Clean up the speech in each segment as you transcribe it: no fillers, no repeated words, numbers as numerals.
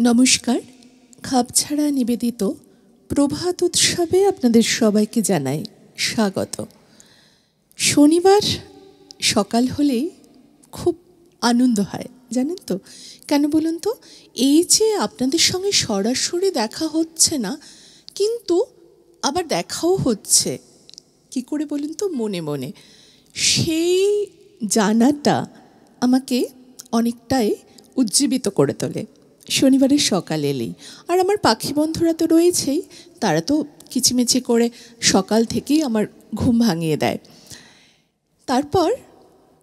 নমস্কার। খাপছাড়া নিবেদিত প্রভাত উৎসবে আপনাদের সবাইকে জানাই স্বাগত। শনিবার সকাল হলেই খুব আনন্দ হয়, জানেন তো কেন বলুন তো? এই যে আপনাদের সঙ্গে সরাসরি দেখা হচ্ছে না, কিন্তু আবার দেখাও হচ্ছে, কি করে বলুন তো? মনে মনে। সেই জানাটা আমাকে অনেকটাই উজ্জীবিত করে তোলে শনিবারের সকাল এলেই। আর আমার পাখি বন্ধুরা তো রয়েছেই, তারা তো কিচিমিচি করে সকাল থেকেই আমার ঘুম ভাঙিয়ে দেয়। তারপর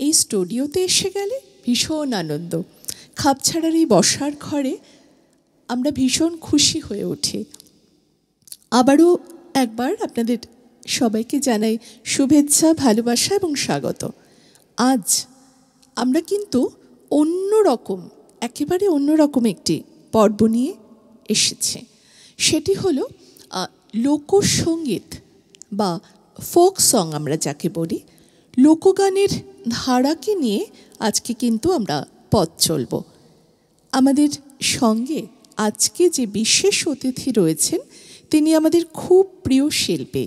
এই স্টুডিওতে এসে গেলে ভীষণ আনন্দ। খাপছাড়ার এই বসার ঘরে আমরা ভীষণ খুশি হয়ে উঠি। আবারও একবার আপনাদের সবাইকে জানাই শুভেচ্ছা, ভালোবাসা এবং স্বাগত। আজ আমরা কিন্তু অন্যরকম, একেবারে অন্যরকম একটি পর্ব নিয়ে এসেছি। সেটি হলো লোকসঙ্গীত বা ফোক সং আমরা যাকে বলি, লোকগানের ধারাকে নিয়ে আজকে কিন্তু আমরা পথ চলব। আমাদের সঙ্গে আজকে যে বিশেষ অতিথি রয়েছেন, তিনি আমাদের খুব প্রিয় শিল্পী,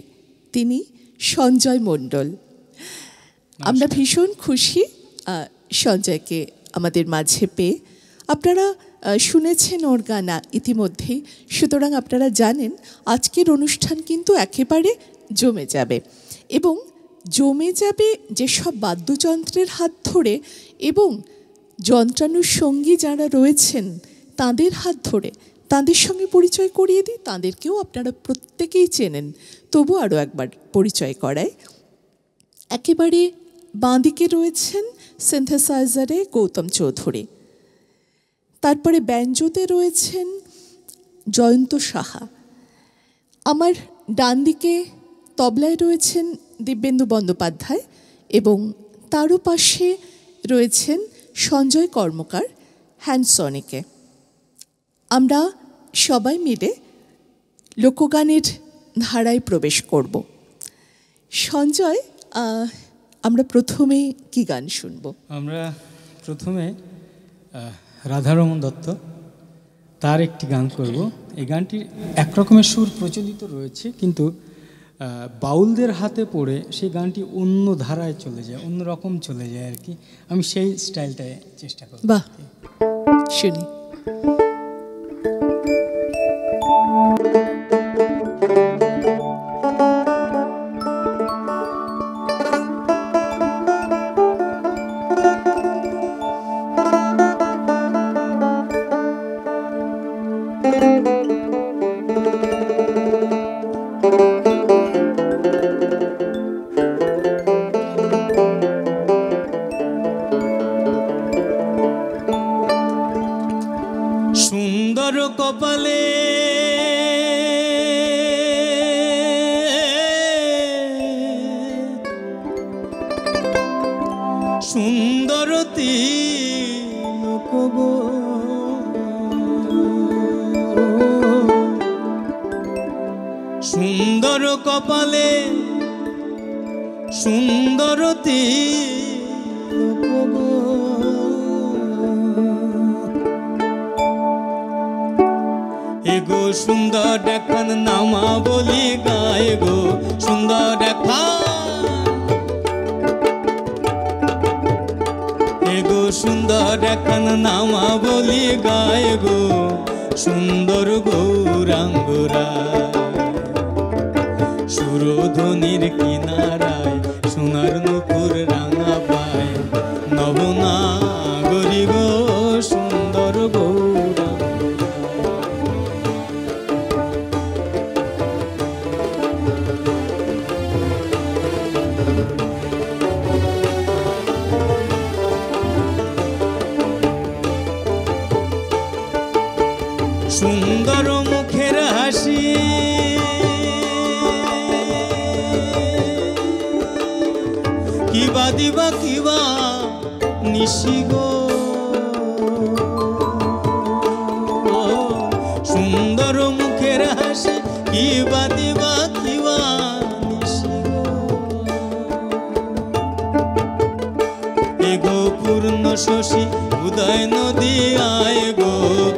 তিনি সঞ্জয় মণ্ডল। আমরা ভীষণ খুশি সঞ্জয়কে আমাদের মাঝে পেয়ে। আপনারা শুনেছেন ওর গানা ইতিমধ্যেই, সুতরাং আপনারা জানেন আজকের অনুষ্ঠান কিন্তু একেবারে জমে যাবে। এবং জমে যাবে যেসব বাদ্যযন্ত্রের হাত ধরে এবং যন্ত্রানুষঙ্গী যারা রয়েছেন তাদের হাত ধরে। তাদের সঙ্গে পরিচয় করিয়ে দিই, তাদেরকেও আপনারা প্রত্যেকেই চেনেন, তবু আরও একবার পরিচয় করায়। একেবারে বাঁদিকে রয়েছেন সিনথেসাইজারে গৌতম চৌধুরী, তারপরে ব্যঞ্জোতে রয়েছেন জয়ন্ত সাহা, আমার ডান দিকে তবলায় রয়েছেন দিব্যেন্দু বন্দ্যোপাধ্যায় এবং তারও পাশে রয়েছেন সঞ্জয় কর্মকার হ্যান্ডসনিকে। আমরা সবাই মিলে লোকগানের ধারায় প্রবেশ করব। সঞ্জয়, আমরা প্রথমে কি গান শুনব? আমরা প্রথমে রাধারমণ দত্ত, তার একটি গান করব। এই গানটির একরকমের সুর প্রচলিত রয়েছে, কিন্তু বাউলদের হাতে পড়ে সেই গানটি অন্য ধারায় চলে যায়, অন্য রকম চলে যায় আর কি। আমি সেই স্টাইলটায় চেষ্টা করব। বাহ, শুনি। সুন্দর কপালে সুন্দর তিলক গো, সুন্দর কপালে সুন্দর তিলক গো, এগো সুন্দর দেখান নামা বলি গায় গো, সুন্দর দেখান, এগো সুন্দর দেখান নামা বলি গায় গো, সুন্দর গৌরাঙ্গরা সুরধ্বনির কিনারায় সোনার নুপুর রাঙা পায়, নবনাগরী গো সুন্দর গৌরাঙ্গ। সুন্দর মুখের হাসি কিবা দিবা কিবা নিশি গো, সুন্দর মুখের হাসি কিবা দিবা কিবা নিশি গো, এগো পূর্ণ শশী উদয় নদী আয় গো,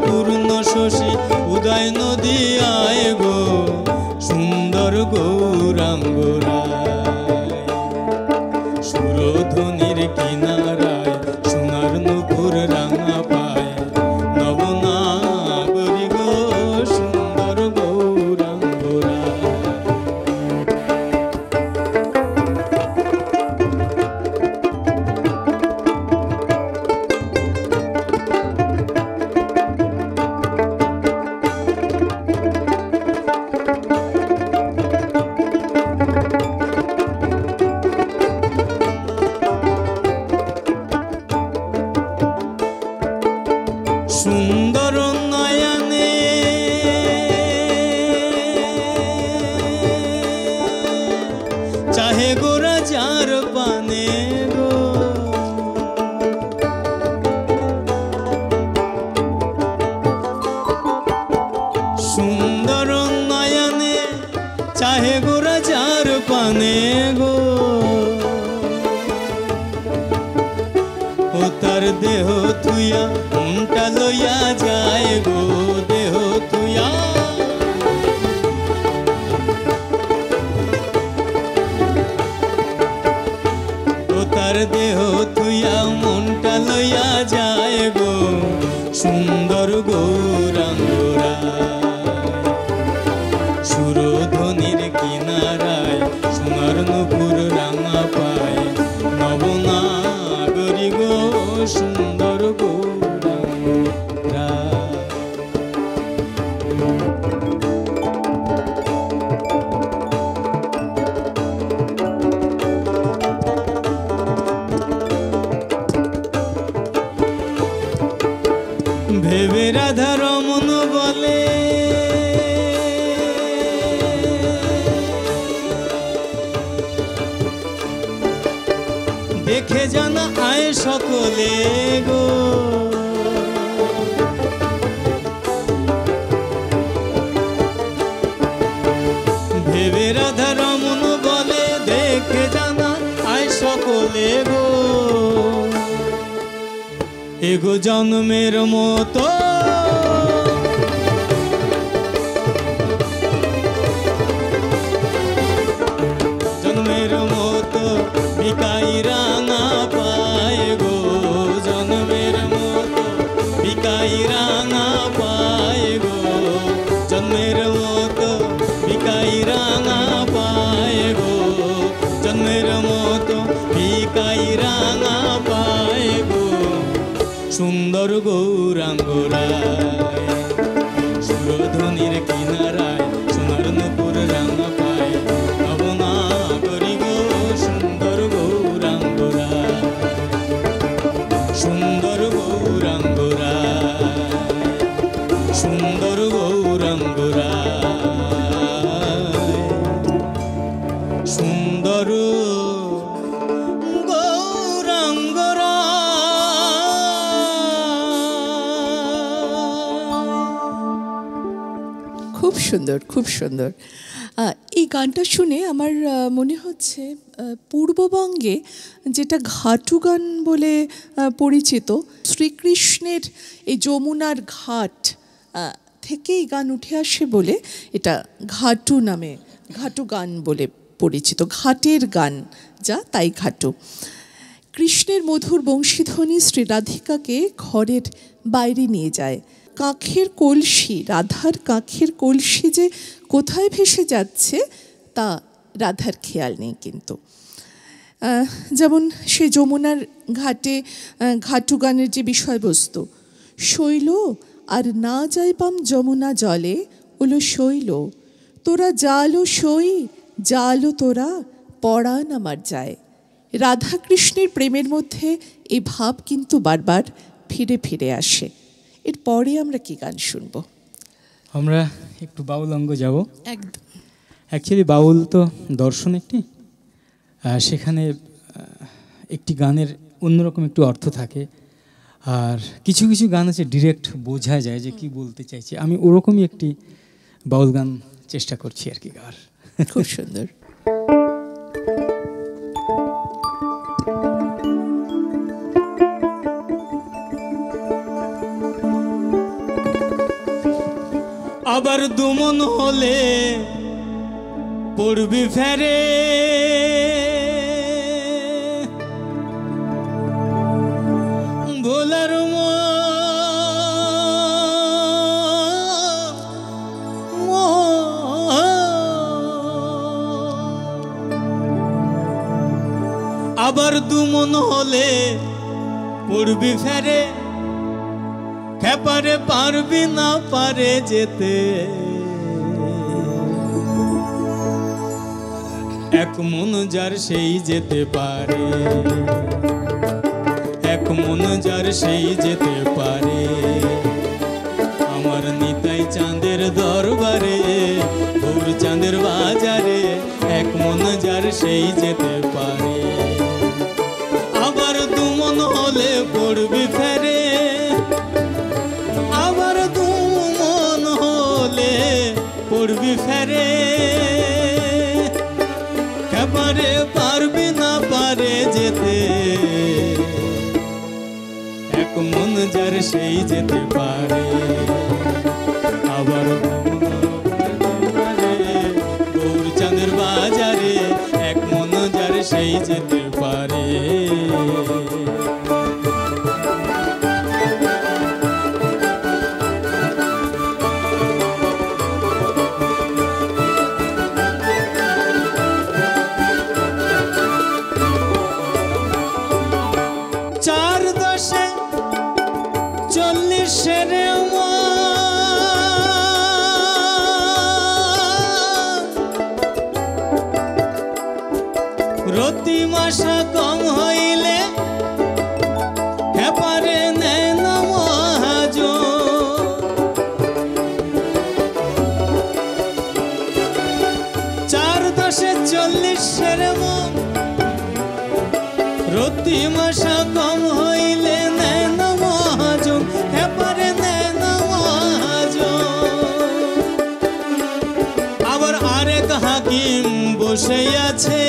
পূর্ণ শশী সুন্দর গৌরাঙ্গ রায়। সুরধ্বনির কিনারায় সোনার নুপুর রাঙা পায়, নবনাগরী গো সুন্দর গৌরাঙ্গ রায়। সুন্দর নয়নে চাহে গোরা যার পানে গো, সুন্দর নয়নে চাহে গোরা যার পানে গো। ও তার দেহ থুইয়া মনটা লইয়া যায় গো, দেহ থুইয়া। ও তার দেহ থুইয়া মনটা লইয়া যায় গো সুন্দর গৌরাঙ্গ রায়। সুরধ্বনির কিনারায় সোনার নুপুর রাঙা পায়, নবনাগরী গো সুন্দর গৌরাঙ্গ রায়। ভেবে রাধা রমন বলে দেখে জানা আয় সকলে গো। ভেবে রাধা রমন বলে দেখে জানা আয় সকলে গো। এগো জন্মের মতো জন্মের মতো বিকাই রাঙা পায় গো, জন্মের মতো বিকাই রাঙা পায় গো, জন্মের মতো বিকাই রাঙা পায় গো, জন্মের মতো বিকাই রাঙা পায় গো সুন্দর গৌরাঙ্গ রায়। সুরধ্বনির কিনারায় সোনার নুপুর রাঙা পায়, নবনাগরী গো সুন্দর গৌরাঙ্গ রায়। সুন্দর গৌরাঙ্গ রায়, সুন্দর গৌরাঙ্গ রায়, সুন্দর গৌরাঙ্গ রায়। খুব সুন্দর, খুব সুন্দর। এই গানটা শুনে আমার মনে হচ্ছে পূর্ববঙ্গে যেটা ঘাটু গান বলে পরিচিত, শ্রীকৃষ্ণের এই যমুনার ঘাট থেকে এই গান উঠে আসে বলে এটা ঘাটু নামে, ঘাটু গান বলে পরিচিত। ঘাটের গান যা, তাই ঘাটু। কৃষ্ণের মধুর বংশীধ্বনি শ্রী রাধিকাকে ঘরের বাইরে নিয়ে যায়। কাঁখের কলসি, রাধার কাঁখের কলসি যে কোথায় ভেসে যাচ্ছে তা রাধার খেয়াল নেই। কিন্তু যেমন সে যমুনার ঘাটে ঘাটু গানের যে বিষয়বস্তু, শৈল আর না যাইবাম যমুনা জলে ওলো শৈল, তোরা জালো সই জালো তোরা পরাণ আমার যায়। রাধা কৃষ্ণের প্রেমের মধ্যে এই ভাব কিন্তু বারবার ফিরে ফিরে আসে। এরপরে আমরা কি গান শুনবো? আমরা একটু বাউল অঙ্গ যাব। একদম। অ্যাকচুয়ালি বাউল তো দর্শন একটি, সেখানে একটি গানের অন্যরকম একটু অর্থ থাকে, আর কিছু কিছু গান আছে ডিরেক্ট বোঝা যায় যে কি বলতে চাইছে। আমি ওরকমই একটি বাউল গান চেষ্টা করছি আর কি গাওয়ার। খুব সুন্দর। আবার দুমন হলে পড়বি ফেরে ভোলার আবার দুমন হলে পড়বি ফেরে খেপারে পারবি না পারে যেতে এক মন যার সেই যেতে পারে এক মন যার সেই যেতে পারে আমার নিতাই চাঁদের দরবারে গৌর চাঁদের বাজারে এক মন যার সেই যেতে পারে আবার দুমন হলে পড়বি ফেরে আবার দুমন হলে পড়বি ফেরে খেপারে পারবি না পারে যেতে এক মন যার সেই যেতে পারে আবার গৌর চাঁদের বাজারে এক মন যার সেই যেতে পারে চার দশে 40 রতি মাসা কম হইলে খেপারে নেয় না মহাজ চার দশে 40 রতি মাসা কম হইলে নেয় না মহাজ খেপারে নেয় না মহাজ আবার আরেক হাকিম বসে আছে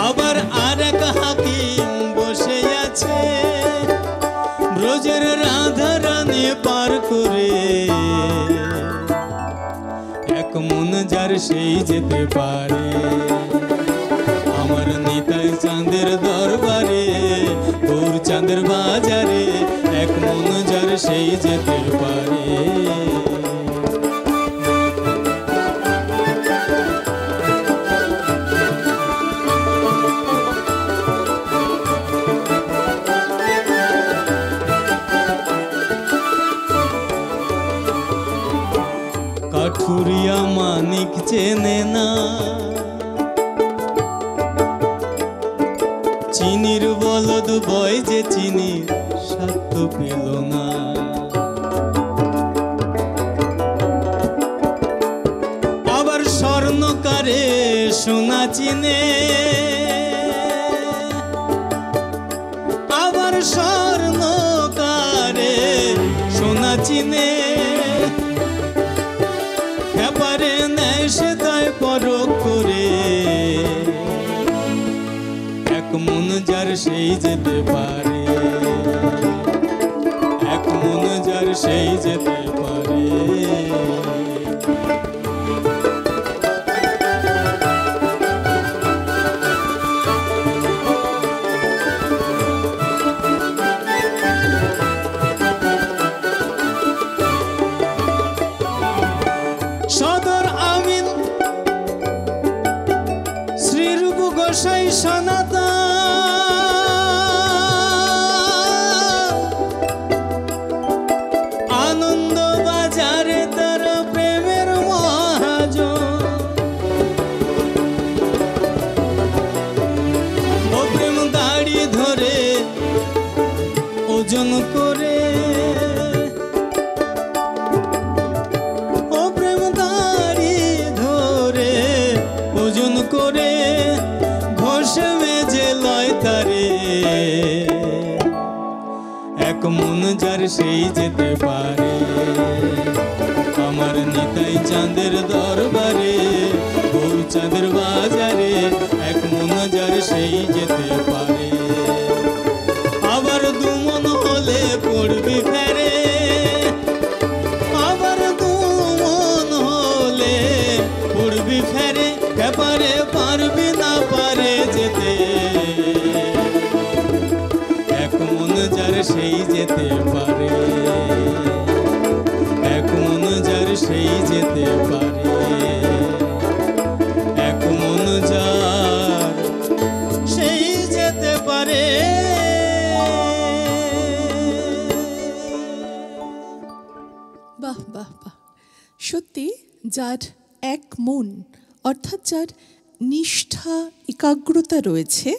আবার আরেক হাকিম বসে আছে ব্রজের রাধা রানী পার করে এক মন যার সেই যেতে পারে আমার নিতাই চাঁদের দরবারে গৌর চাঁদের বাজারে এক মন যার সেই যেতে পারে কাঠুরিয়া মানিক চেনে না চিনির বলদ বয় যে চিনি স্বাদ পেল না আবার স্বর্ণকারে সোনা চিনে আবার স্বর্ণকারে সোনা চিনে খেপারে নেয় সে তাই পরখ করে এক মন যার সেই যেতে পারে এক মন যার সেই যেতে পারে সদর আমিন শ্রীরূপ গোসাই সনাতন আনন্দ বাজারে তার প্রেমের মহাজ ও প্রেম দাড়ি ধরে ওজন করে ওজন করে ঘষে মেজে লয় তারে এক মন যার সেই যেতে পারে আমার নিতাই চাঁদের দরবারে, গৌর চাঁদের বাজারে, এক মন যার সেই যেতে পারে। আবার দুমন হলে পড়বি ফেরে, আবার দুমন হলে পড়বি ফেরে, ব্যাপারে পারবি না পারে যেতে, এক মন যার সেই যেতে পারে, এক মন যার সেই যেতে পারে, এক মন যার সেই যেতে পারে। বাহ বাহ বাহ, সত্যি যার এক মন অর্থাৎ যার নিষ্ঠা একাগ্রতা রয়েছে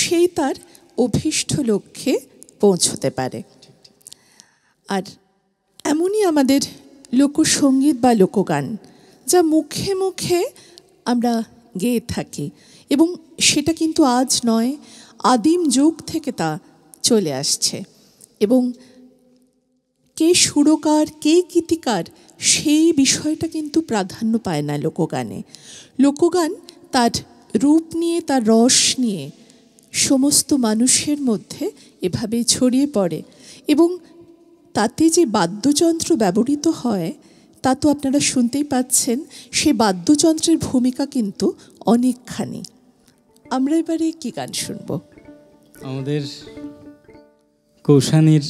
সেই তার অভীষ্ট লক্ষ্যে পৌঁছতে পারে। আর এমনই আমাদের লোকসঙ্গীত বা লোকগান, যা মুখে মুখে আমরা গেয়ে থাকি, এবং সেটা কিন্তু আজ নয়, আদিম যুগ থেকে তা চলে আসছে। এবং কে সুরকার কে গীতিকার সেই বিষয়টা কিন্তু প্রাধান্য পায় না লোকগানে। লোকগান তার রূপ নিয়ে, তার রস নিয়ে সমস্ত মানুষের মধ্যে এভাবে ছড়িয়ে পড়ে, এবং তাতে যে বাদ্যযন্ত্র ব্যবহৃত হয় তা তো আপনারা শুনতেই পাচ্ছেন, সে বাদ্যযন্ত্রের ভূমিকা কিন্তু অনেকখানি। আমরা এবারে কি গান শুনবো? আমাদের কৌশানীর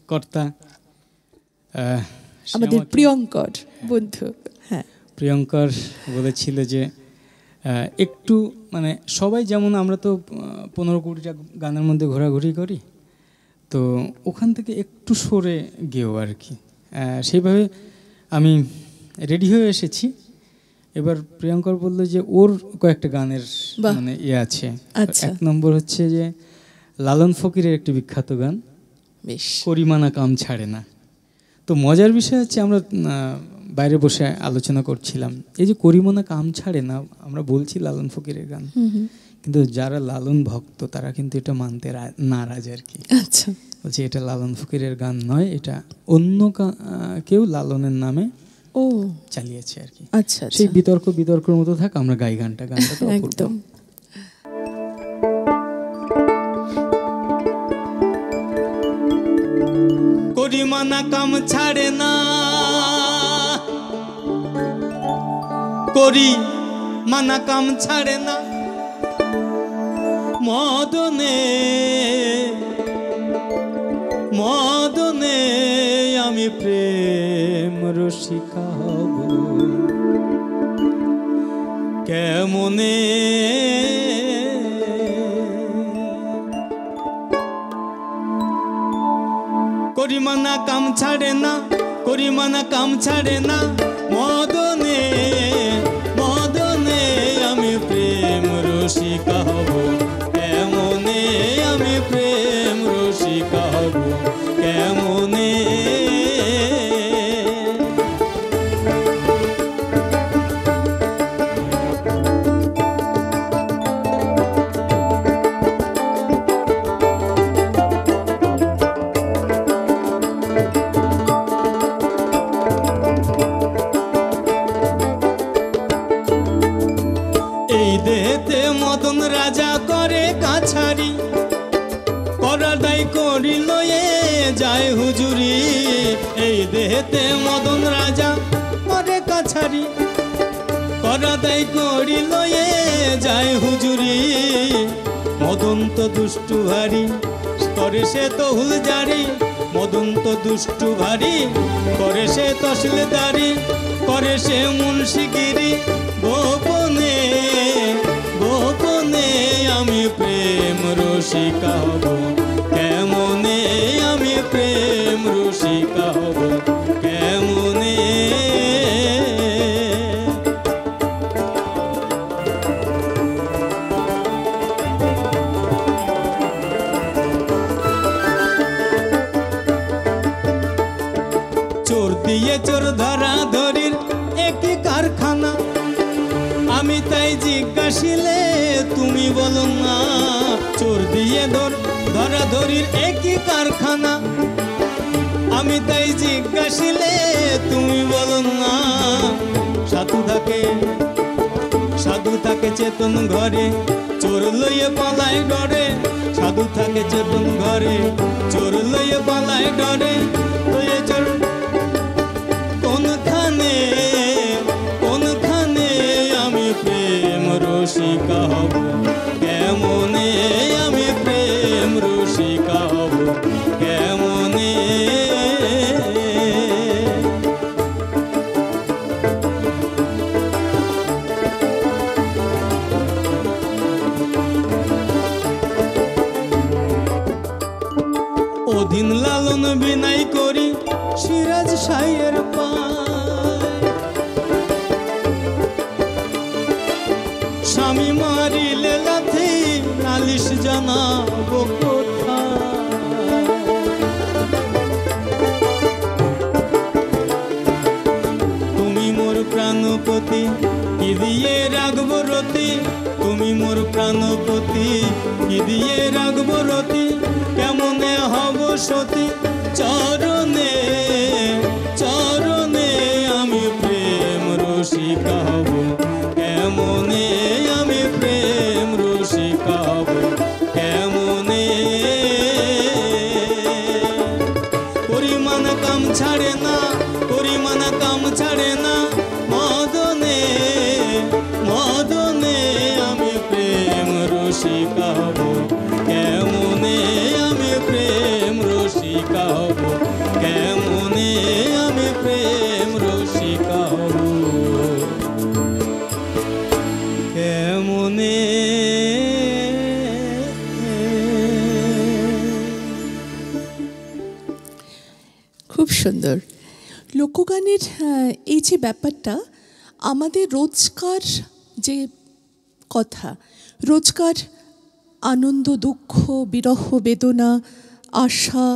কর্তা আমাদের প্রিয়ঙ্কর বন্ধু, হ্যাঁ, প্রিয়ঙ্কর বলেছিল যে একটু মানে সবাই যেমন আমরা তো 15-20টা গানের মধ্যে ঘোরাঘুরি করি, তো ওখান থেকে একটু সরে গেও আর কি। সেইভাবে আমি রেডি হয়ে এসেছি। এবার প্রিয়ঙ্কর বললো যে ওর কয়েকটা গানের মানে ইয়ে আছে। এক নম্বর হচ্ছে যে লালন ফকিরের একটি বিখ্যাত গান, বেশ, করিমানা কাম ছাড়ে না। তো মজার বিষয় হচ্ছে আমরা বাইরে বসে আলোচনা করছিলাম, এই যে করিমানা কাম ছাড়ে না, আমরা বলছি লালন ফকিরের গান, কিন্তু যারা লালন ভক্ত তারা কিন্তু এটা মানতে নারাজ আর কি। আচ্ছা, বলছে এটা লালন ফকিরের গান নয়, এটা অন্য কেউ লালনের নামে ও চালিয়েছে আর কি। আচ্ছা, সেই বিতর্কের মতো থাক, আমরা গাই গানটা তো একদম। করিমানা কাম ছাড়ে না, করিমানা কাম ছাড়ে না, মদনে মদনে আমি প্রেম রসিকা হব, কেমনে করিমানা কাম ছাড়ে না, করিমানা কাম ছাড়ে না, মদনে মদনে আমি প্রেম রসিকা হব, কেমনে আমি প্রেম রসিকা হব, কেমনে মদন রাজা করে কাছারি, করার দায় করিল এ যায় হুজুরি, এই দেহেতে মদন রাজা করে কাছারি, করার দায় করিল এ যায় হুজুরি, মদন তো দুষ্টু ভারী করে সে তহুল জারি, মদন তো দুষ্টু ভারী করে সে তহসিলদারি, করে সে মুন্সিগিরি, গোপনে গোপনে আমি প্রেম রসিকা হব, কেমনে আমি প্রেম রসিকা হব, কেমনে চোর দিয়ে চোর ধরা ধরির একই কারখানা, আমি তাই জিজ্ঞাসিলে তুমি বলো না, চোর দিয়ে ধরা ধরির একই কারখানা, আমি তাই জিজ্ঞাসিলে তুমি বলো না। সাধু থাকে চেতন ঘরে, চোর লইয়ে পালায় ডরে। সাধু থাকে চেতন ঘরে, চোর লইয়ে পালায় ডরে। লইয়ে চোর কোনখানে আমি প্রেম রসিকা হব, কেমনে আমি প্রেম রসিকা হব, কেমনে। অধীন লালন বিনাই করি সিরাজ সাইয়ের পায়। স্বামী মারিলে লাথি নালিশ জানাবো কোথায়। তুমি মোর প্রাণপতি কি দিয়ে রাখবো রতি, তুমি মোর প্রাণপতি কি দিয়ে রাখবো রতি, কেমনে হব সতী। চরণে আমি প্রেম রসিকা হব, কেমনে আমি প্রেম রসিকা হব, কেমনে। পরিমাণ কাম ছাড়ে না, পরিমাণ কাম ছাড়ে না, মদনে আমি প্রেম রসিকা হব, কেমনে আমি প্রেম রসিকা হব, কেমনে আমি প্রেম রসিকা হব, কেমনে। খুব সুন্দর লোকগানের এই যে ব্যাপারটা, আমাদের রোজকার যে কথা, রোজকার আনন্দ দুঃখ বিরহ বেদনা আশা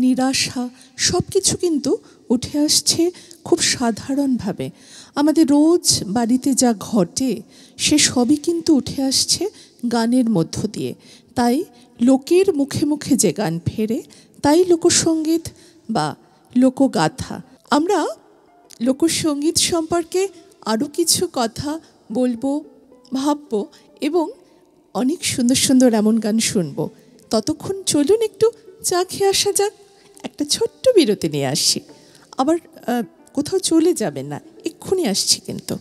নিরাশা সব কিছু কিন্তু উঠে আসছে খুব সাধারণভাবে। আমাদের রোজ বাড়িতে যা ঘটে সে সবই কিন্তু উঠে আসছে গানের মধ্য দিয়ে। তাই লোকের মুখে মুখে যে গান ফেরে তাই লোকসঙ্গীত বা লোকগাথা। আমরা লোকসঙ্গীত সম্পর্কে আরও কিছু কথা বলবো, ভাববো এবং অনেক সুন্দর সুন্দর এমন গান শুনবো। ততক্ষণ চলুন একটু চা খেয়ে আসা যাক, একটা ছোট্ট বিরতি নিয়ে আসি। আবার কোথাও চলে যাবেন না, এক্ষুনি আসছি কিন্তু।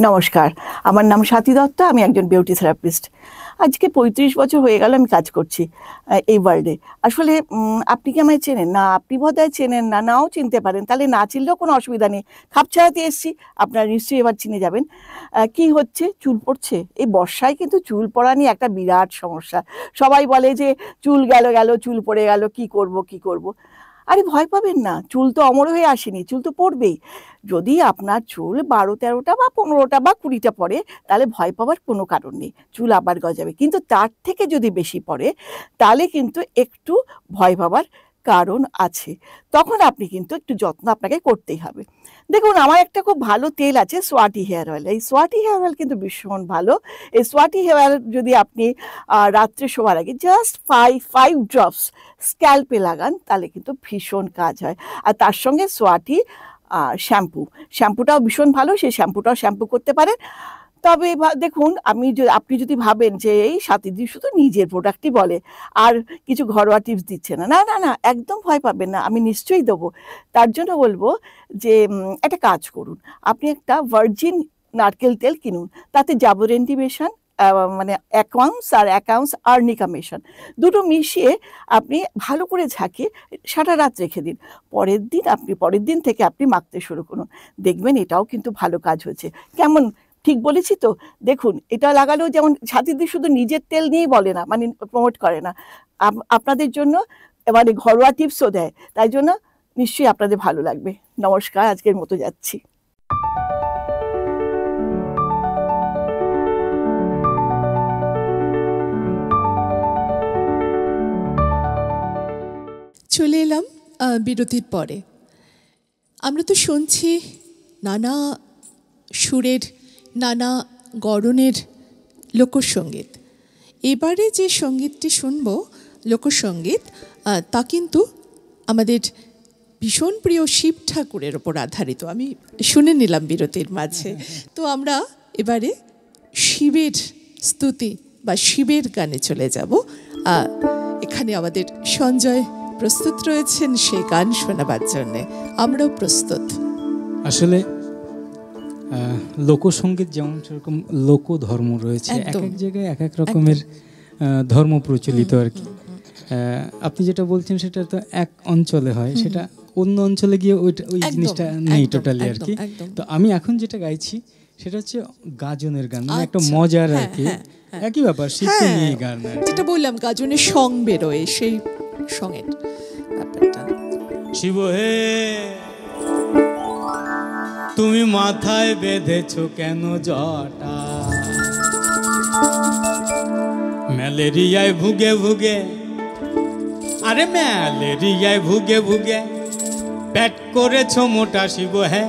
নমস্কার, আমার নাম স্বাতী দত্ত, আমি একজন বিউটি থেরাপিস্ট। আজকে 35 বছর হয়ে গেল আমি কাজ করছি এই ওয়ার্ল্ডে। আসলে আপনি কি আমায় চেনেন না? আপনি বোধহয় চেনেন না, নাও চিনতে পারেন, তাহলে না চিনলেও কোনো অসুবিধা নেই। খাপ ছাড়াতে এসছি, আপনারা নিশ্চয়ই এবার চিনে যাবেন। কি হচ্ছে, চুল পড়ছে। এই বর্ষায় কিন্তু চুল পড়া নিয়ে একটা বিরাট সমস্যা। সবাই বলে যে চুল গেল চুল পড়ে গেল, কি করব। আরে ভয় পাবেন না, চুল তো অমর হয়ে আসেনি, চুল তো পড়বেই। যদি আপনার চুল 12-13টা বা 15টা বা 20টা পড়ে, তাহলে ভয় পাওয়ার কোনো কারণ নেই, চুল আবার গজাবে। কিন্তু তার থেকে যদি বেশি পড়ে, তাহলে কিন্তু একটু ভয় পাওয়ার কারণ আছে। তখন আপনি কিন্তু একটু যত্ন আপনাকে করতেই হবে। দেখুন, আমার একটা খুব ভালো তেল আছে, সোয়াটি হেয়ার অয়েল। এই সোয়াটি হেয়ার অয়েল কিন্তু ভীষণ ভালো। এই সোয়াটি হেয়ার অয়েল যদি আপনি রাত্রে শোয়ার আগে জাস্ট 5 ড্রপস স্ক্যাল্পে লাগান, তাহলে কিন্তু ভীষণ কাজ হয়। আর তার সঙ্গে সোয়াটি শ্যাম্পুটাও ভীষণ ভালো, সেই শ্যাম্পু করতে পারেন। তবে দেখুন, আপনি যদি ভাবেন যে এই স্বাতীদি শুধু নিজের প্রোডাক্টই বলে আর কিছু ঘরোয়া টিপস দিচ্ছে না, না, একদম ভয় পাবেন না, আমি নিশ্চয়ই দেবো। তার জন্য বলবো যে একটা কাজ করুন, আপনি একটা ভার্জিন নারকেল তেল কিনুন, তাতে জাবরেন্টিমেশন মানে অ্যাকাউন্টস আর্নিকা মেশান, দুটো মিশিয়ে আপনি ভালো করে ঝাঁকিয়ে সারা রাত রেখে দিন। পরের দিন থেকে আপনি মাখতে শুরু করুন, দেখবেন এটাও কিন্তু ভালো কাজ হয়েছে। কেমন ঠিক বলেছি তো? দেখুন, এটা লাগালেও যেমন ছাতিদি শুধু নিজের তেল নিয়েই বলে না, মানে প্রমোট করে না, আপনাদের জন্য মানে ঘরোয়া টিপসও দেয়। তাই জন্য নিশ্চয়ই আপনাদের ভালো লাগবে। নমস্কার, আজকের মতো যাচ্ছি। চলে এলাম বিরতির পরে। আমরা তো শুনছি নানা সুরের নানা গড়নের লোকসঙ্গীত। এবারে যে সঙ্গীতটি শুনব লোকসঙ্গীত, তা কিন্তু আমাদের ভীষণ প্রিয় শিব ঠাকুরের ওপর আধারিত। আমি শুনে নিলাম বিরতির মাঝে। তো আমরা এবারে শিবের স্তুতি বা শিবের গানে চলে যাব। এখানে আমাদের সঞ্জয় প্রস্তুত রয়েছেন সেই গান শোনাবার জন্যে, আমরাও প্রস্তুত। আসলে লোকসঙ্গীত যেমন সেরকম লোকধর্ম রয়েছে, এক এক জায়গায় এক এক রকমের ধর্ম প্রচলিত আর কি। আপনি যেটা বলছেন সেটা তো এক অঞ্চলে হয়, সেটা অন্য অঞ্চলে গিয়ে ওই জিনিসটা নেই টোটালি আর কি। তো আমি এখন যেটা গাইছি সেটা হচ্ছে গাজনের গান, মানে একটা মজার আর কি, একই ব্যাপার, শিবকে নিয়ে গান। যেটা বললাম গাজনের সং বেরোয়, সেই সঙ্গের ব্যাপারটা। শিব হে তুমি মাথায় বেঁধেছো কেন জটা, ম্যালেরিয়ায় ভুগে ভুগে, আরে ম্যালেরিয়ায় ভুগে ভুগে পেট করেছো মোটা। শিব হে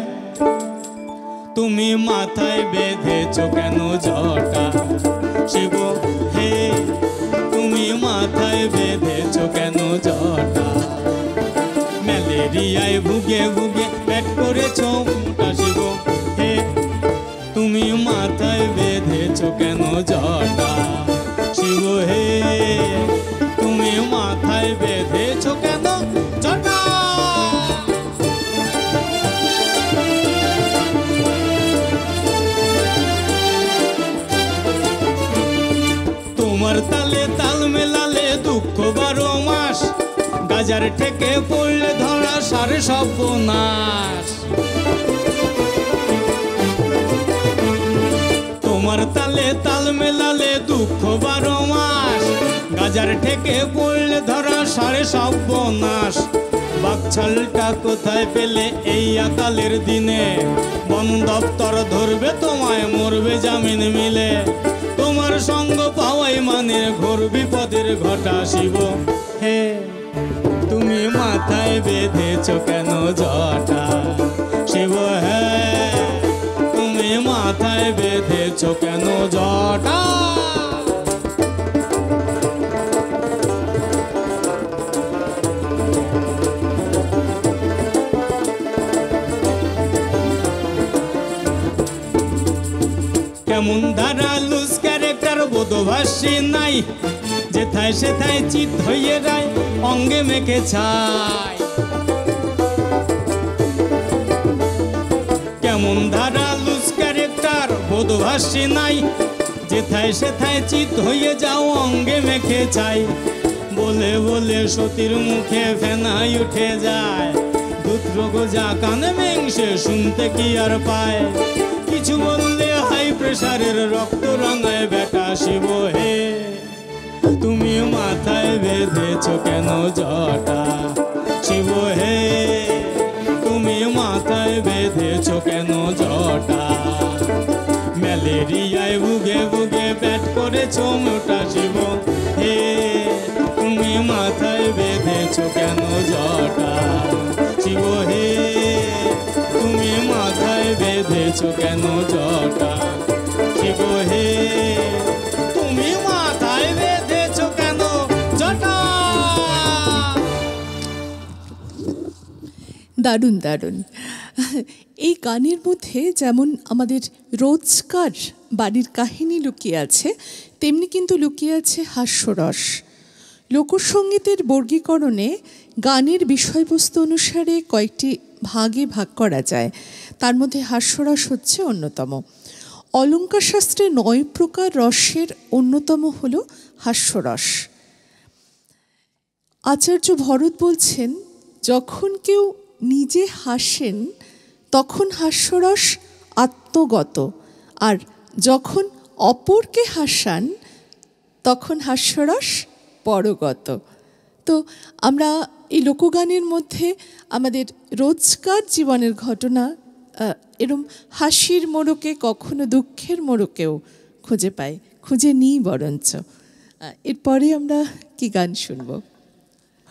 তুমি মাথায় বেঁধেছো কেন জটা, শিব হে তুমি মাথায় বেঁধেছো কেন জটা, ম্যালেরিয়ায় ভুগে ভুগে পেট করেছো মোটা। শিব হে তুমি মাথায় বেঁধেছো কেন জটা, শিব হে তুমি মাথায় বেঁধেছো কেন জটা। তোমার তালে তাল মেলালে দুঃখ 12 মাস, গাজার ঠেকে পড়লে ধরা সারে সর্বনাশ। তোমার তালে তাল মেলালে দুঃখ 12 মাস, গাজার ঠেকে পড়লে ধরা সারে সর্বনাশ। বাকছালটা কোথায় পেলে এই আকালের দিনে, বন দপ্তর ধরবে তোমায়, মরবে জামিন মিলে। তোমার সঙ্গ পাওয়াই মানে ঘোর বিপদের ঘটা। শিব হে তুমি মাথায় বেঁধেছো কেন জটা, শিব হে তুমি মাথায় বেঁধেছো কেন জটা। কেমন ধারা লুজ ক্যারেক্টার বোধভাসী নাই, যেথায় সেথায় চিত হইয়ে যায় অঙ্গে মেখে ছাই। কেমন ধারা লুজ ক্যারেক্টার বোধভাসী নাই, যেথায় সেথায় চিত হইয়ে যাও অঙ্গে মেখে ছাই। বলে বলে সতীর মুখে ফেনাই উঠে যায়, দুধ যা কানে মেংসে শুনতে কি আর পায়। কিছু বললে হাই প্রেসারের রক্ত রাঙায় বেটা। শিব হে তুমি মাথায় বেঁধেছো কেন জটা, শিব হে তুমি মাথায় বেঁধেছো কেন জটা, ম্যালেরিয়ায় ভুগে ভুগে পেট করেছো মোটা। শিব হে তুমি মাথায় বেঁধেছো কেন জটা, শিব হে তুমি মাথায় বেঁধেছো কেন জটা, শিব হে তুমি মাথায় বেঁধেছো কেন জটা। দারুণ দারুণ। এই গানের মধ্যে যেমন আমাদের রোজকার বাড়ির কাহিনী লুকিয়ে আছে, তেমনি কিন্তু লুকিয়ে আছে হাস্যরস। লোকসঙ্গীতের বর্গীকরণে গানের বিষয়বস্তু অনুসারে কয়েকটি ভাগে ভাগ করা যায়, তার মধ্যে হাস্যরস হচ্ছে অন্যতম। অলঙ্কার শাস্ত্রে 9 প্রকার রসের অন্যতম হল হাস্যরস। আচার্য ভরত বলছেন, যখন কেউ নিজে হাসেন তখন হাস্যরস আত্মগত, আর যখন অপরকে হাসান তখন হাস্যরস পরগত। তো আমরা এই লোকগানের মধ্যে আমাদের রোজকার জীবনের ঘটনা, এরম হাসির মোড়কে কখনো দুঃখের মোড়কেও খুঁজে পাই, খুঁজে নিই বরঞ্চ। এরপরে আমরা কি গান শুনব?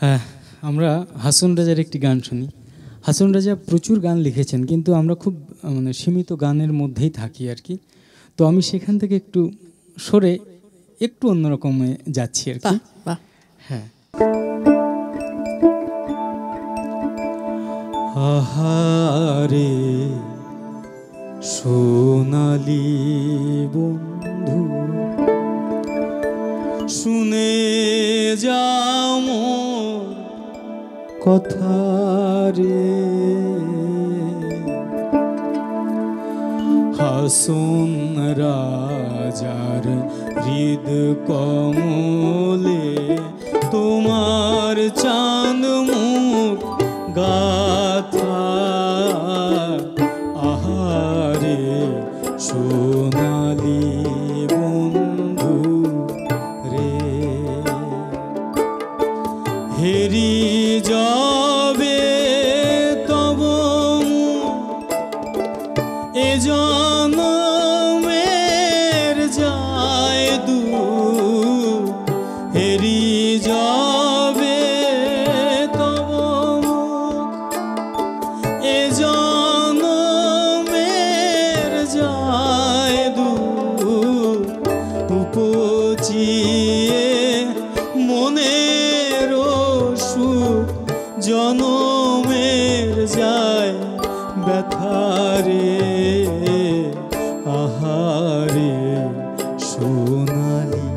হ্যাঁ, আমরা হাসন রাজার একটি গান শুনি। হাসন রাজা প্রচুর গান লিখেছেন, কিন্তু আমরা খুব সীমিত গানের মধ্যেই থাকি আর কি। তো আমি সেখান থেকে একটু সরে একটু অন্যরকমে যাচ্ছি আর কি। বাহ বাহ। হ্যাঁ। আহারে সোনালি বন্ধু, শুনে যাও মোর কথা রে, হাসন রাজার হৃদ কমলে তোমার চাঁদ মুখ গাথা। আহারে সোনালি বন্ধু রে, হেরি যাবে তব এ জনমের যায় দূর, হেরি যাবে তব এ জনমের যায় দূর, উপচিয়ে মনের সুখ জনমের যায় ব্যথারে। আহারে সোনালি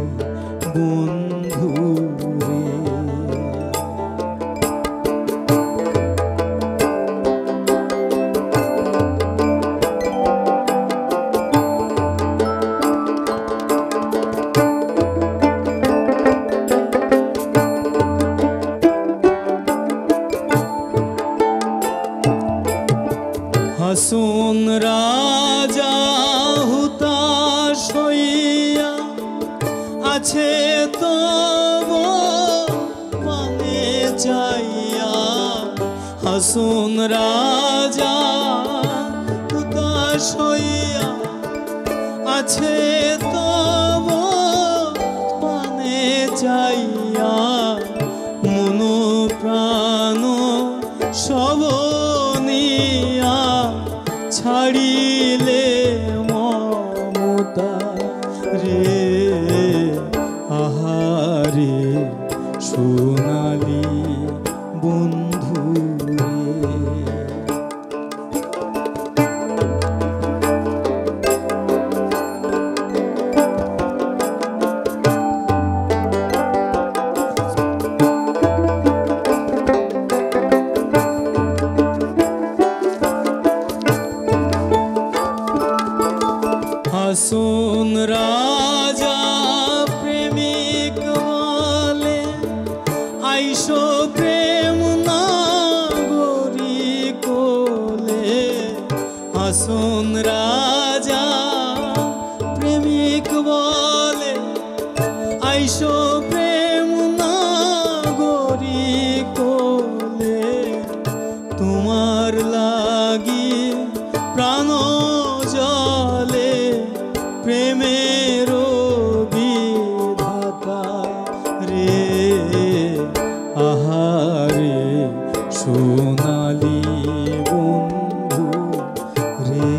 বন্ধু রে। হাসন রাজা হুতাশ হইয়া আছে তব পানে চাইয়া, হাসন রাজা হুতাশ হইয়া আছে তব পানে চাইয়া, মন প্রাণ সব নিয়া ছাড়িলে মমতা রে। আহারে সোনালি বন্ধু রে। হাসন রাজা প্রেমিক বলে আইসো প্রেম নাগরি কোলে, হাসন রাজা প্রেমিক বলে আইসো প্রেম নাগরি কোলে, তোমার লাগি প্রাণ জলে প্রেমের বিধাতা রে। আহারে সোনালি বন্ধু রে।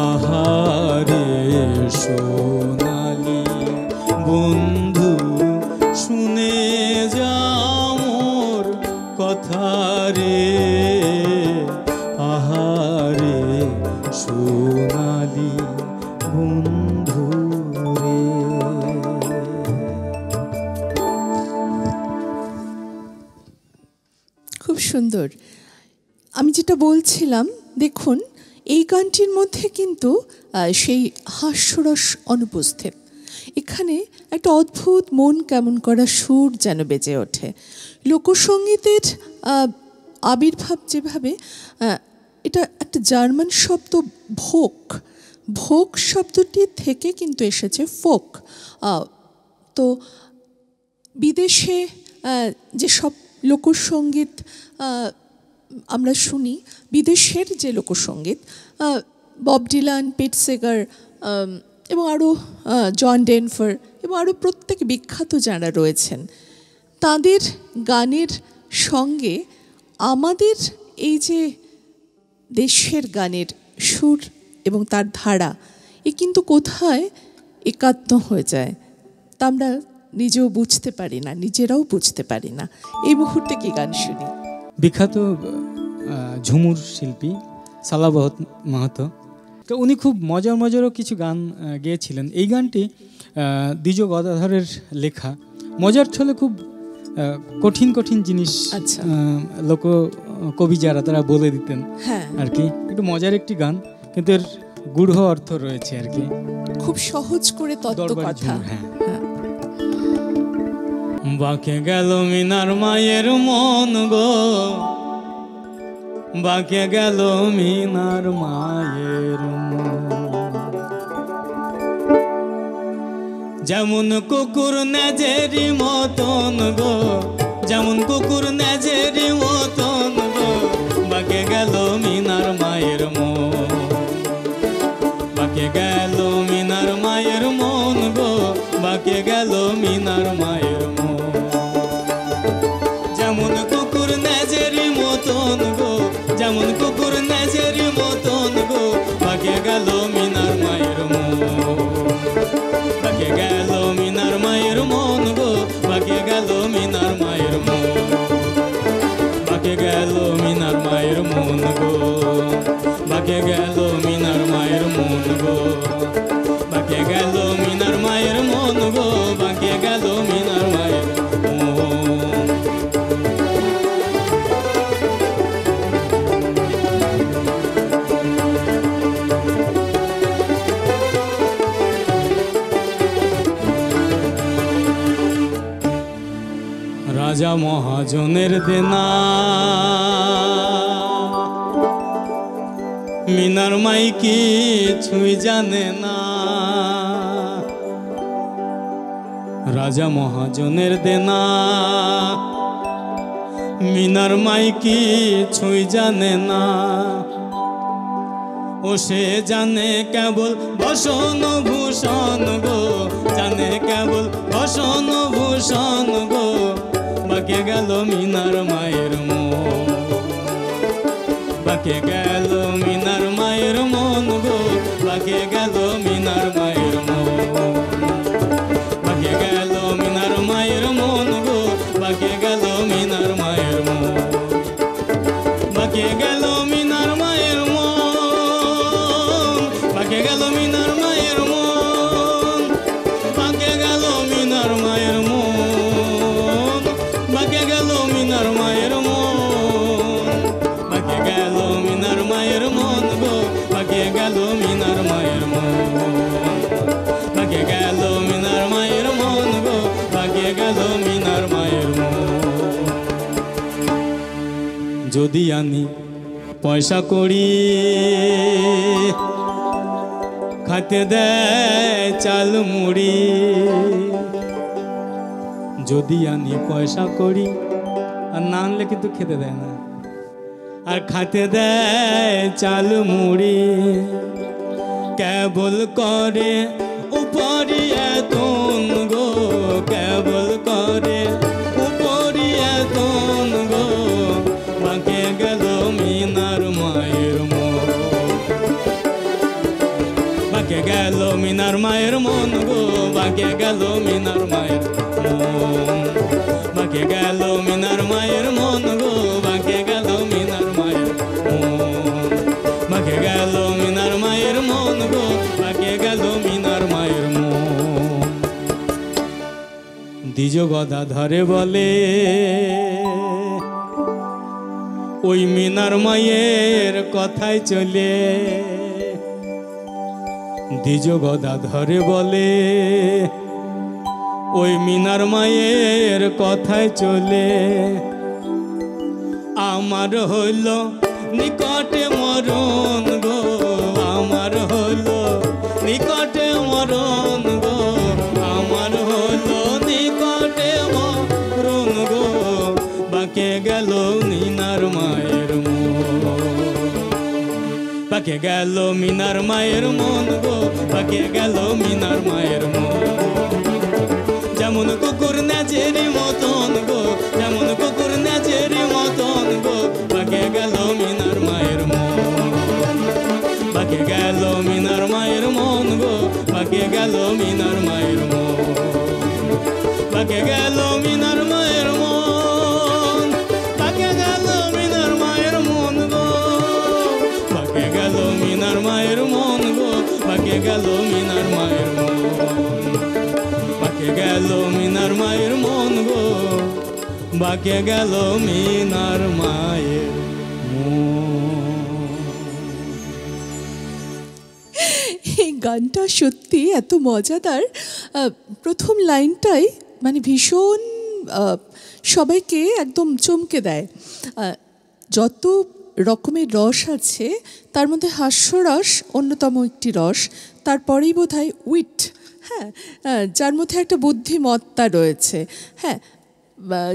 আহারে সোনালি বন্ধু, শুনে যাও মোর কথা রে। আহারে সোনালি বন্ধু রে। খুব সুন্দর। আমি যেটা বলছিলাম, দেখুন এই গানটির মধ্যে কিন্তু সেই হাস্যরস অনুপস্থিত। এখানে একটা অদ্ভুত মন কেমন করা সুর যেন বেজে ওঠে। লোকসঙ্গীতের আবির্ভাব যেভাবে, এটা একটা জার্মান শব্দ ভোক, ভোক শব্দটি থেকে কিন্তু এসেছে ফোক। তো বিদেশে যেসব লোকসঙ্গীত আমরা শুনি, বিদেশের যে লোকসঙ্গীত, বব ডিলান, পিট সেগার এবং আরও জন ডেনভার এবং আরও প্রত্যেক বিখ্যাত যারা রয়েছেন, তাদের গানের সঙ্গে আমাদের এই যে দেশের গানের সুর এবং তার ধারা এ কিন্তু কোথায় একাত্ম হয়ে যায় তা আমরা নিজেও বুঝতে পারি না, নিজেরাও বুঝতে পারি না। এই মুহূর্তে কি গান শুনি? বিখ্যাত ঝুমুর শিল্পী সালাবত মাহাতো, তো উনি খুব মজারও কিছু গান গেয়েছিলেন। এই গানটি দ্বিজ গদাধরের লেখা। মজার ছলে খুব কঠিন জিনিস লোক কবি যারা তারা বলে দিতেন আর কি। একটু মজার একটি গান, কিন্তু এর গূঢ় অর্থ রয়েছে আর কি, খুব সহজ করে তত্ত্ব কথা। বাঁকে গেল মিনার মায়ের মন গো, বাঁকে গেল মিনার মায়ের মন, যেমন কুকুর নেজেরি মতন গো, যেমন কুকুর নেজেরি মতন গো, বাঁকে গেল মিনার মায়ের মন, বাঁকে গেল মিনার মায়ের মন গো, বাঁকে গেল মিনার মায়ের মন, যেমন কুকুর নেজেরি মতন গো, যেমন কুকুর নেজেরি মতন গো, বাঁকে গেল মিনার মায়ের মন, বাঁকে গেল মিনার মায়ের মন গো, বাঁকে গেল মিনার মায়ের মন, বাঁকে গেল মিনার মায়ের মন গো, বাঁকে গেল মিনার মায়ের মন গো, বাঁকে গেল মিনার মায়ের মন গো, বাঁকে গেল মিনার মায়ের মন। রাজা মহাজনের দেনা মিনার মাই কিছুই জানে না, রাজা মহাজনের দেনা মিনার মাই কিছুই জানে না, ও সে জানে কেবল বসন ভূষণ গো, জানে কেবল বসন ভূষণ গো, বাঁকে গেল মিনার মায়ের মন, বাঁকে গেল মিনার মায়ের মন গো, বাঁকে গেল মিনার মায়ের মন, বাঁকে গেল মিনার মায়ের মন গো, বাঁকে গেল মিনার মায়ের মন, বাঁকে গেল মিনার মায়ের মন, বাঁকে গেল মিনার মায়ের মন, বাঁকে গেল মিনার মায়ের মন, বাঁকে গেল মিনার মায়ের মন, বাঁকে গেল মিনার মায়ের মন গো, বাঁকে গেল মিনার মায়ের মন, বাঁকে গেল মিনার মায়ের মন গো, বাঁকে গেল মিনার মায়ের মন। যদি আনি পয়সা করি খাতে দেয় চাল মুড়ি, যদি আনি পয়সা করি, আর না আনলে কিন্তু খেতে দেয় না, আর খাতে দেয় চাল মুড়ি, কেবল করে উপরিয়া তন গো, কেবল করে উপরিয়া তন গো, বাঁকে গেল মিনার মায়ের মন, বাঁকে গেল মিনার মায়ের মন গো, বাঁকে গেল মিনার মায়ের মন, বাঁকে গেল মিনার মায়ের মন গো, বাঁকে গেল মিনার মায়ের মন, বাঁকে গেল মিনার মায়ের মন গো, বাঁকে গেল মিনার মায়ের মন। দ্বিজ গদাধরে বলে ওই মিনার মায়ের কথায় চলে, দ্বিজ গদাধরে বলে ওই মিনার মায়ের কথায় চলে, আমার হইল নিকটে মরণ গো, আমার হইল নিকটে মরণ গো, আমার হইল নিকটে মরণ গো, বাঁকে গেল মিনার মায়ের মন, বাঁকে গেল মিনার মায়ের মন গো, বাঁকে গেল মিনার মায়ের মন, যেমন কুকুর নেজেরি মতন গো, যেমন কুকুর নেজেরি মতন গো, বাঁকে গেল মিনার মায়ের মন, বাঁকে গেল গেল মিনার মায়ের মন, বাঁকে গেল মিনার মায়ের মন, বাঁকে গেল মিনার মায়ের মন গো, বাঁকে গেল মিনার মায়ের মন গো, বাঁকে গেল মিনার মায়ের মন, বাঁকে গেল মিনার মায়ের মন গো, বাঁকে গেল মিনার মায়ের এই গানটা সত্যি এত মজাদার। প্রথম লাইনটাই মানে ভীষণ সবাইকে একদম চমকে দেয়। যত রকমের রস আছে তার মধ্যে হাস্যরস অন্যতম একটি রস, তারপরেই বোধহয় উইট, হ্যাঁ, যার মধ্যে একটা বুদ্ধিমত্তা রয়েছে। হ্যাঁ,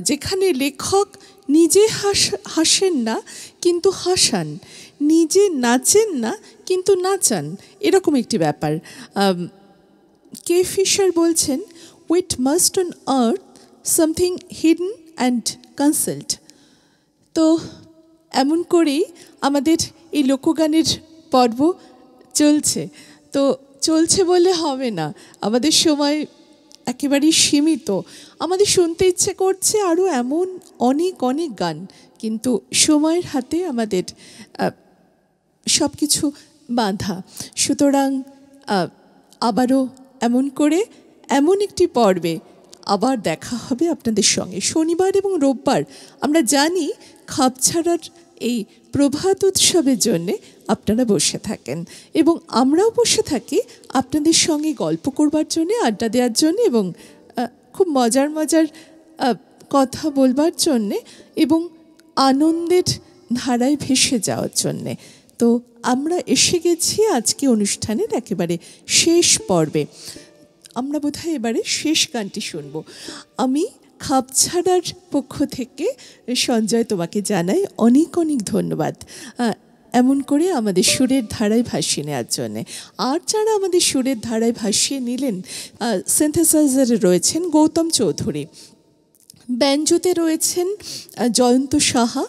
যেখানে লেখক নিজে হাসেন না কিন্তু হাসান, নিজে নাচেন না কিন্তু নাচান, এরকম একটি ব্যাপার। কে ফিশার বলছেন, what must on earth something hidden and concealed. তো এমন করেই আমাদের এই লোকগানের পর্ব চলছে। তো চলছে বলে হবে না, আমাদের সময় একেবারেই সীমিত। আমাদের শুনতে ইচ্ছে করছে আরও এমন অনেক অনেক গান, কিন্তু সময়ের হাতে আমাদের সব কিছু বাঁধা। সুতরাং আবারও এমন করে এমন একটি পর্বে আবার দেখা হবে আপনাদের সঙ্গে শনিবার এবং রোববার। আমরা জানি খাপছাড়ার এই প্রভাত উৎসবের জন্যে আপনারা বসে থাকেন এবং আমরাও বসে থাকি আপনাদের সঙ্গে গল্প করবার জন্যে, আড্ডা দেওয়ার জন্যে এবং খুব মজার মজার কথা বলবার জন্যে এবং আনন্দের ধারায় ভেসে যাওয়ার জন্যে। তো আমরা এসে গেছি আজকে অনুষ্ঠানের একেবারে শেষ পর্বে। আমরা বোধহয় এবারে শেষ গানটি শুনব। আমি খাপছাড়ার পক্ষ থেকে সঞ্জয় তোমাকে জানাই অনেক অনেক ধন্যবাদ এমন করে আমাদের সুরের ধারায় ভাসিয়ে নেওয়ার জন্যে। আর যারা আমাদের সুরের ধারায় ভাসিয়ে নিলেন, সিনথেসাইজারে রয়েছেন গৌতম চৌধুরী, ব্যাঞ্জোতে রয়েছেন জয়ন্ত সাহা,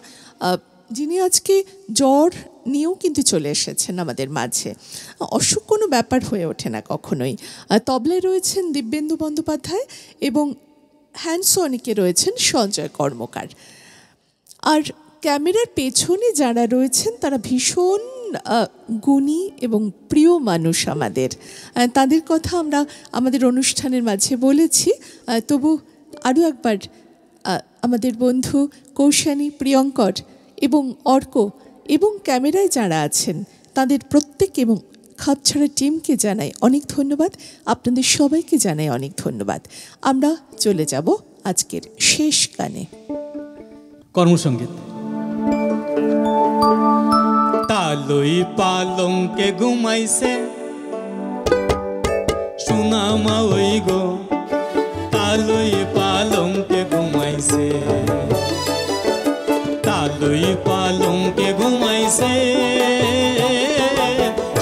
যিনি আজকে জ্বর নিয়েও কিন্তু চলে এসেছেন আমাদের মাঝে। অসুখ কোনো ব্যাপার হয়ে ওঠে না কখনোই। তবলায় রয়েছেন দিব্যেন্দু বন্দ্যোপাধ্যায় এবং হ্যান্ডসনিকে রয়েছেন সঞ্জয় কর্মকার। আর ক্যামেরার পেছনে যারা রয়েছেন তারা ভীষণ গুণী এবং প্রিয় মানুষ আমাদের। তাদের কথা আমরা আমাদের অনুষ্ঠানের মাঝে বলেছি, তবু আরও একবার আমাদের বন্ধু কৌশানী, প্রিয়ঙ্কর এবং অর্ক এবং ক্যামেরায় যারা আছেন তাদের প্রত্যেক এবং খাপছাড়া টিমকে জানাই অনেক ধন্যবাদ। আপনাদের সবাইকে জানাই অনেক ধন্যবাদ। আমরা চলে যাব আজকের শেষ গানে। কর্মসঙ্গীত। তালই পালঙ্কে ঘুমাইছে সুনামা ওই গো, তালই পালঙ্কে ঘুমাইছে, তালই পালঙ্কে ঘুমাইছে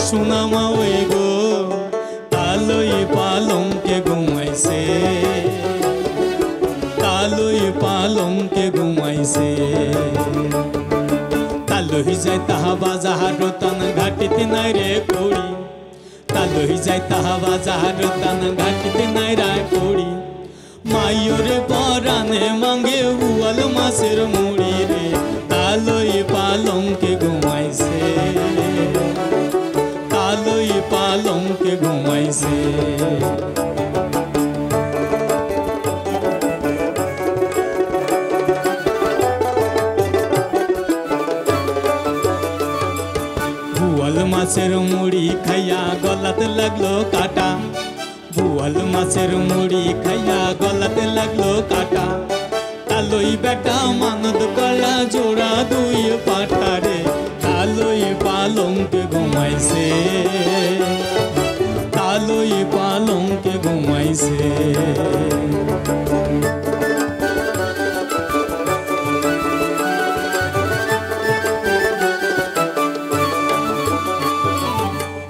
সুনামা ওই গো, তালই পালঙ্কে ঘুমাইছে, তালই পালঙ্কে ঘুমাইছে। তালই যায় তাহা বাজার তান ঘাটিতে নাই রে কড়ি, তালই যায় তাহা বাজার তান ঘাটিতে নাই রে কড়ি, মাইরে পরানে মাঙ্গে উয়াল মাছের মুড়ি রে, তালই পালঙ্কে ঘুমাইছে, তালই পালঙ্কে ঘুমাইছে। বুয়াল মাছের মুড়ি খাইয়া গলাতে লাগলো কাটা, বুয়াল মাছের মুড়ি খাইয়া গলাতে লাগলো কাটা, তালই বেটা মানদ কলা জোড়া দুই পাঠারে, তালই পালঙ্কে ঘুমাইছে, তালই পালঙ্কে ঘুমাইছে।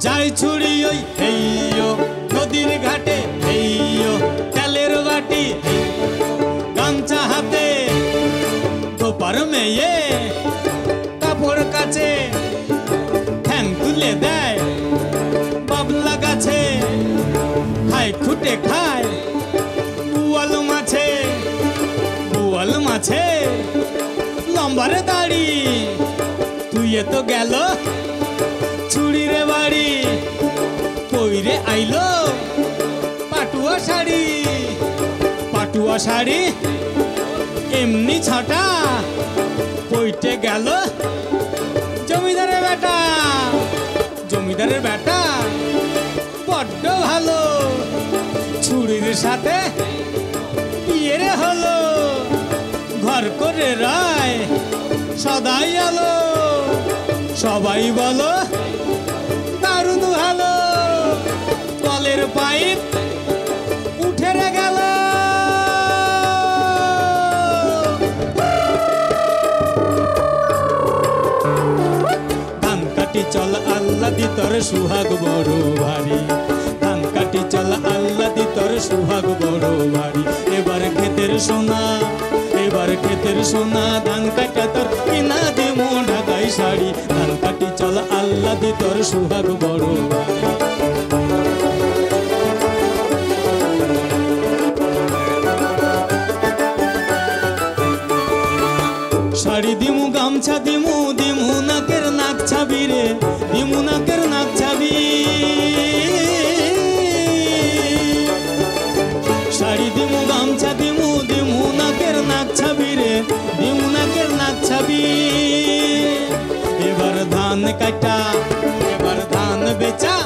যাই ছুড়ি ওই হেইয়ো নদীর ঘাটে, হেইয়ো তেলের বাটি, গামছা হাতে গোপার মেয়ে কাপড় কাছে, ঠ্যাং তুলে দেয় বাবলা গাছে, আছে লম্বারে দাড়ি, তুই তো গেল ছুরিরে বাড়ি, কইরে আইলো পাটুয়া শাড়ি, পাটুয়া শাড়ি এমনি ছাটা, কইতে গেল জমিদারের বেটা, জমিদারের বেটা বড্ড ভালো, ছুরির সাথে বিয়ের হলো, ঘর করে রায় সদাই আলো, সবাই বলো দারুণ ভালো, কলের পাইপ উঠে গেল। ধান কাটি চল আল্লাহ দি তোর সুহাগ বড় ভারী, ধান কাটি চল আল্লাহ দি তোর সুহাগ বড় ভারী, এবার ক্ষেতের সোনা, এবার ক্ষেতের সোনা, ধান কাটা তোর কিনা দিমু ঢাকাই শাড়ি, ধান কাটি চল আল্লাহ দি তোর সুহাগ বড় ভারী। শাড়ি দিমু গামছা দিমু, দিমু নাকের নাক ছাবি রে, দিমু নাকের নাক ছাবি, শাড়ি দিমু গামছা দিমু, দিমু নাকের নাক ছাবি রে, দিমু নাকের নাক ছাবি। এবার ধান কাটা, এবার ধান বেচা,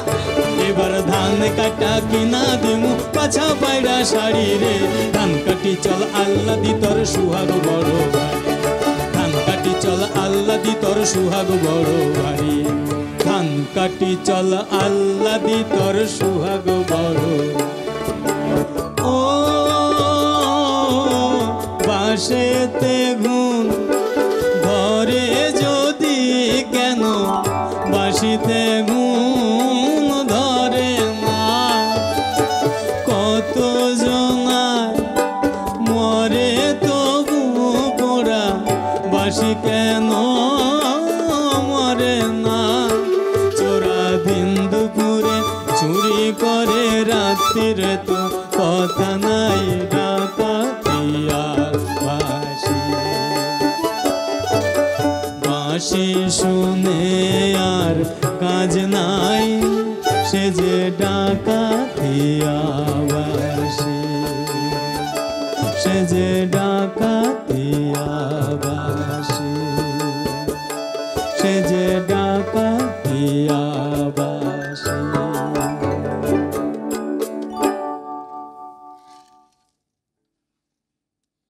এবার ধান কাটা কিনা দিমু পাছা পায়রা শাড়ি রে, ধান কাটি চল আল্লাহ দি তোর সুহাগ বড় ভারী, ধান কাটি চল আল্লাহ দি তোর সুহাগ বড় ভারী, ধান কাটি চল আল্লাহ দি তোর সুহাগ বড়। ও বাঁশেতে ঘুম ধরে যদি কেন, বাঁশিতে ঘুম ধরে না, কত জনায় মরে তবু পোড়া, বাঁশি কেন মরে না, চোরা দিন দুপুরে চুরি করে রাত্রিরে তো কথা নাই, ডাকাতিয়া বাঁশি, বাঁশি শুনে আর কাজ নাই, সে যে ডাকাতিয়া বাঁশি, সে যে ডাকাতিয়া বাঁশি।